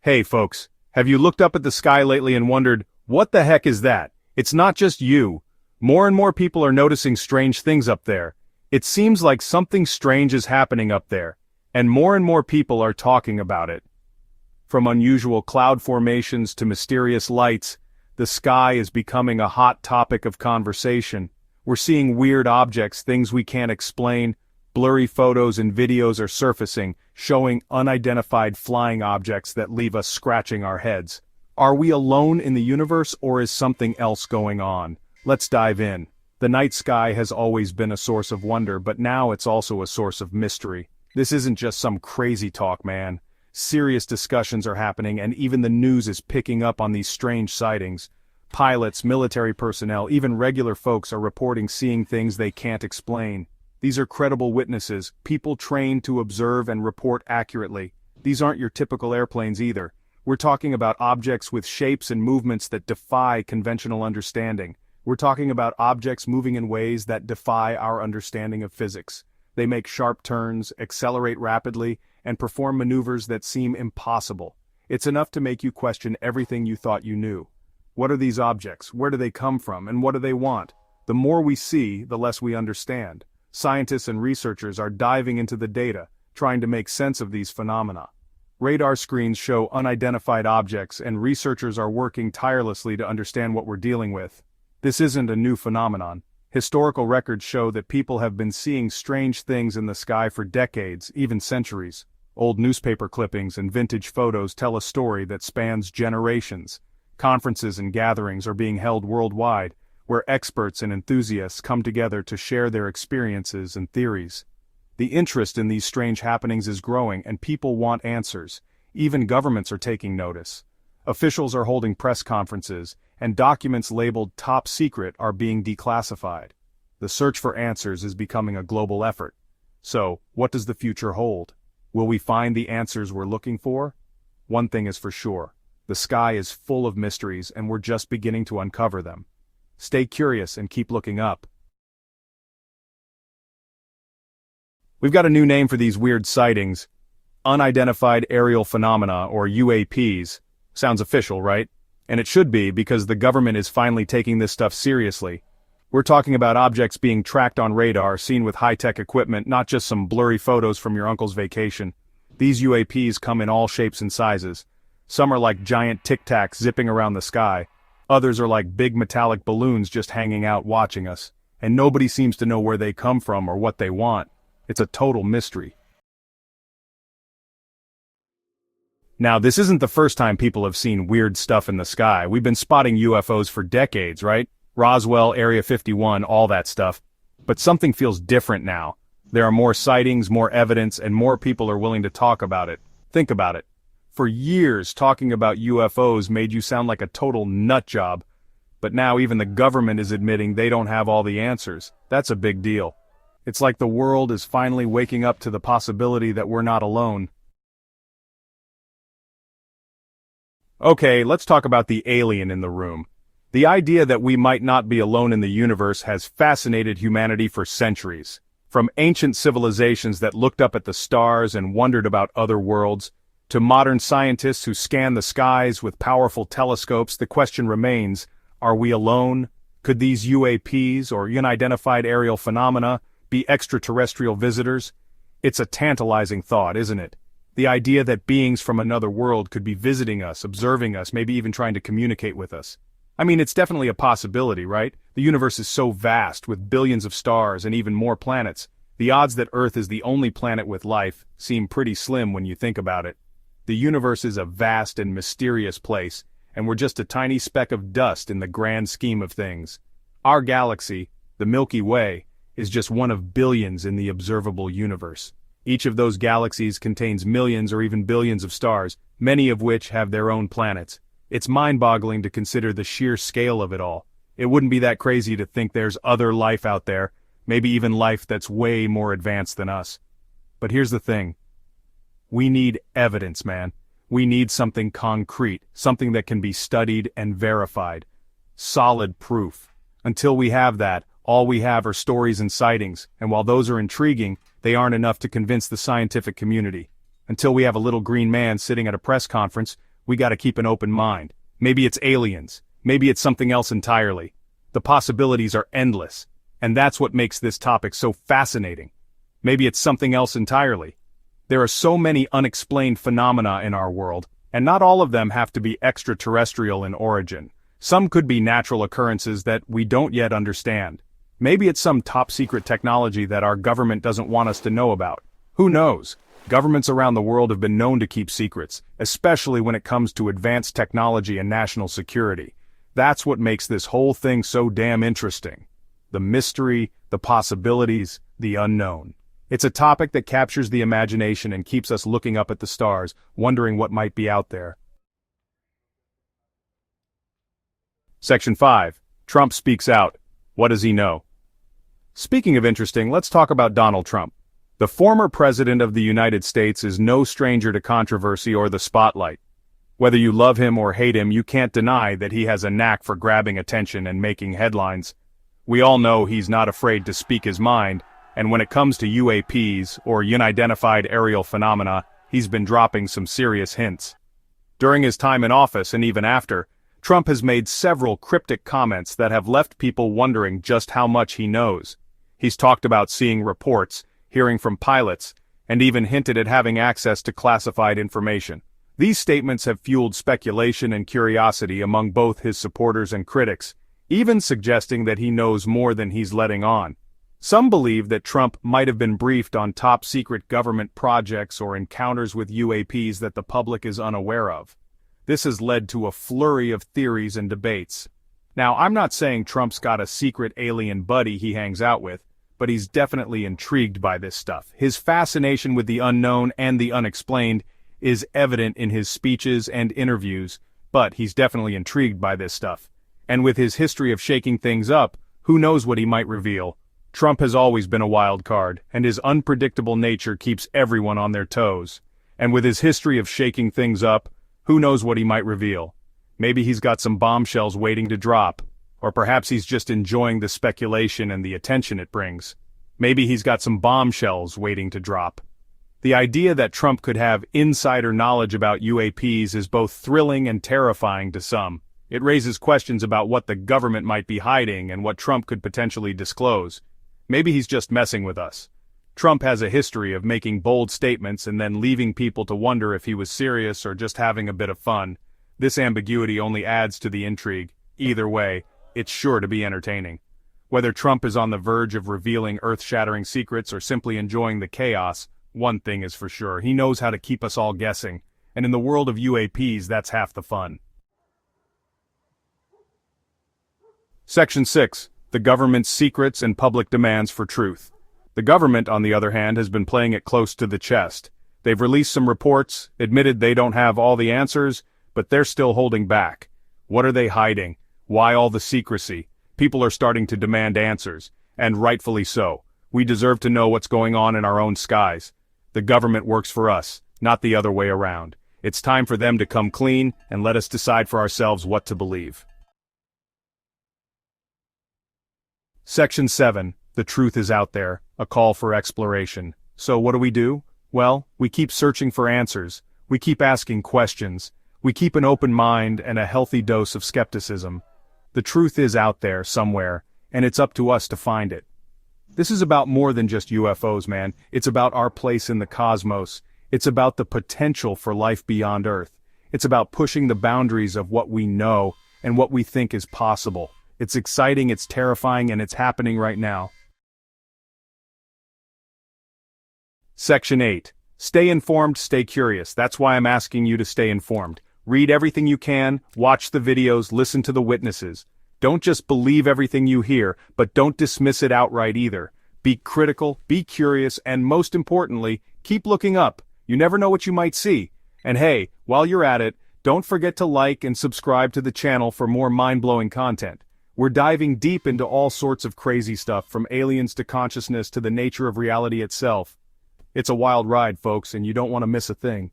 Hey folks, have you looked up at the sky lately and wondered, what the heck is that? It's not just you. More and more people are noticing strange things up there. It seems like something strange is happening up there, and more people are talking about it. From unusual cloud formations to mysterious lights, the sky is becoming a hot topic of conversation. We're seeing weird objects, things we can't explain. Blurry photos and videos are surfacing, showing unidentified flying objects that leave us scratching our heads. Are we alone in the universe, or is something else going on? Let's dive in. The night sky has always been a source of wonder, but now it's also a source of mystery. This isn't just some crazy talk, man. Serious discussions are happening, and even the news is picking up on these strange sightings. Pilots, military personnel, even regular folks are reporting seeing things they can't explain. These are credible witnesses, people trained to observe and report accurately. These aren't your typical airplanes either. We're talking about objects with shapes and movements that defy conventional understanding. We're talking about objects moving in ways that defy our understanding of physics. They make sharp turns, accelerate rapidly, and perform maneuvers that seem impossible. It's enough to make you question everything you thought you knew. What are these objects? Where do they come from? And what do they want? The more we see, the less we understand. Scientists and researchers are diving into the data, trying to make sense of these phenomena. Radar screens show unidentified objects, and researchers are working tirelessly to understand what we're dealing with. This isn't a new phenomenon. Historical records show that people have been seeing strange things in the sky for decades, even centuries. Old newspaper clippings and vintage photos tell a story that spans generations. Conferences and gatherings are being held worldwide, where experts and enthusiasts come together to share their experiences and theories. The interest in these strange happenings is growing, and people want answers. Even governments are taking notice. Officials are holding press conferences, and documents labeled top secret are being declassified. The search for answers is becoming a global effort. So, what does the future hold? Will we find the answers we're looking for? One thing is for sure. The sky is full of mysteries, and we're just beginning to uncover them. Stay curious and keep looking up. We've got a new name for these weird sightings. Unidentified aerial phenomena, or UAPs. Sounds official, right? And it should be, because the government is finally taking this stuff seriously. We're talking about objects being tracked on radar, seen with high-tech equipment, not just some blurry photos from your uncle's vacation. These UAPs come in all shapes and sizes. Some are like giant tic-tacs zipping around the sky. Others are like big metallic balloons just hanging out watching us. And nobody seems to know where they come from or what they want. It's a total mystery. Now, this isn't the first time people have seen weird stuff in the sky. We've been spotting UFOs for decades, right? Roswell, Area 51, all that stuff. But something feels different now. There are more sightings, more evidence, and more people are willing to talk about it. Think about it. For years, talking about UFOs made you sound like a total nut job. But now even the government is admitting they don't have all the answers. That's a big deal. It's like the world is finally waking up to the possibility that we're not alone. Okay, let's talk about the alien in the room. The idea that we might not be alone in the universe has fascinated humanity for centuries. From ancient civilizations that looked up at the stars and wondered about other worlds, to modern scientists who scan the skies with powerful telescopes, the question remains, are we alone? Could these UAPs, or unidentified aerial phenomena, be extraterrestrial visitors? It's a tantalizing thought, isn't it? The idea that beings from another world could be visiting us, observing us, maybe even trying to communicate with us. I mean, it's definitely a possibility, right? The universe is so vast, with billions of stars and even more planets. The odds that Earth is the only planet with life seem pretty slim when you think about it. The universe is a vast and mysterious place, and we're just a tiny speck of dust in the grand scheme of things. Our galaxy, the Milky Way, is just one of billions in the observable universe. Each of those galaxies contains millions or even billions of stars, many of which have their own planets. It's mind-boggling to consider the sheer scale of it all. It wouldn't be that crazy to think there's other life out there, maybe even life that's way more advanced than us. But here's the thing. We need evidence, man. We need something concrete, something that can be studied and verified. Solid proof. Until we have that, all we have are stories and sightings, and while those are intriguing, they aren't enough to convince the scientific community. Until we have a little green man sitting at a press conference, we gotta keep an open mind. Maybe it's aliens. Maybe it's something else entirely. The possibilities are endless. And that's what makes this topic so fascinating. Maybe it's something else entirely. There are so many unexplained phenomena in our world, and not all of them have to be extraterrestrial in origin. Some could be natural occurrences that we don't yet understand. Maybe it's some top-secret technology that our government doesn't want us to know about. Who knows? Governments around the world have been known to keep secrets, especially when it comes to advanced technology and national security. That's what makes this whole thing so damn interesting. The mystery, the possibilities, the unknown. It's a topic that captures the imagination and keeps us looking up at the stars, wondering what might be out there. Section 5. Trump speaks out. What does he know? Speaking of interesting, let's talk about Donald Trump. The former president of the United States is no stranger to controversy or the spotlight. Whether you love him or hate him, you can't deny that he has a knack for grabbing attention and making headlines. We all know he's not afraid to speak his mind, and when it comes to UAPs, or unidentified aerial phenomena, he's been dropping some serious hints. During his time in office and even after, Trump has made several cryptic comments that have left people wondering just how much he knows. He's talked about seeing reports, hearing from pilots, and even hinted at having access to classified information. These statements have fueled speculation and curiosity among both his supporters and critics, even suggesting that he knows more than he's letting on. Some believe that Trump might have been briefed on top-secret government projects or encounters with UAPs that the public is unaware of. This has led to a flurry of theories and debates. Now, I'm not saying Trump's got a secret alien buddy he hangs out with, but he's definitely intrigued by this stuff. His fascination with the unknown and the unexplained is evident in his speeches and interviews, but he's definitely intrigued by this stuff. And with his history of shaking things up, who knows what he might reveal? Trump has always been a wild card, and his unpredictable nature keeps everyone on their toes. And with his history of shaking things up, who knows what he might reveal? Maybe he's got some bombshells waiting to drop. Or perhaps he's just enjoying the speculation and the attention it brings. Maybe he's got some bombshells waiting to drop. The idea that Trump could have insider knowledge about UAPs is both thrilling and terrifying to some. It raises questions about what the government might be hiding and what Trump could potentially disclose. Maybe he's just messing with us. Trump has a history of making bold statements and then leaving people to wonder if he was serious or just having a bit of fun. This ambiguity only adds to the intrigue. Either way, it's sure to be entertaining. Whether Trump is on the verge of revealing earth-shattering secrets or simply enjoying the chaos, one thing is for sure, he knows how to keep us all guessing, and in the world of UAPs, that's half the fun. Section 6. The government's secrets and public demands for truth. The government, on the other hand, has been playing it close to the chest. They've released some reports, admitted they don't have all the answers, but they're still holding back. What are they hiding? Why all the secrecy? People are starting to demand answers, and rightfully so. We deserve to know what's going on in our own skies. The government works for us, not the other way around. It's time for them to come clean and let us decide for ourselves what to believe. Section 7. The truth is out there, a call for exploration. So what do? Well, we keep searching for answers. We keep asking questions. We keep an open mind and a healthy dose of skepticism. The truth is out there somewhere, and it's up to us to find it. This is about more than just UFOs, man. It's about our place in the cosmos. It's about the potential for life beyond Earth. It's about pushing the boundaries of what we know and what we think is possible. It's exciting, it's terrifying, and it's happening right now. Section 8. Stay informed, stay curious. That's why I'm asking you to stay informed. Read everything you can, watch the videos, listen to the witnesses. Don't just believe everything you hear, but don't dismiss it outright either. Be critical, be curious, and most importantly, keep looking up. You never know what you might see. And hey, while you're at it, don't forget to like and subscribe to the channel for more mind-blowing content. We're diving deep into all sorts of crazy stuff, from aliens to consciousness to the nature of reality itself. It's a wild ride, folks, and you don't want to miss a thing.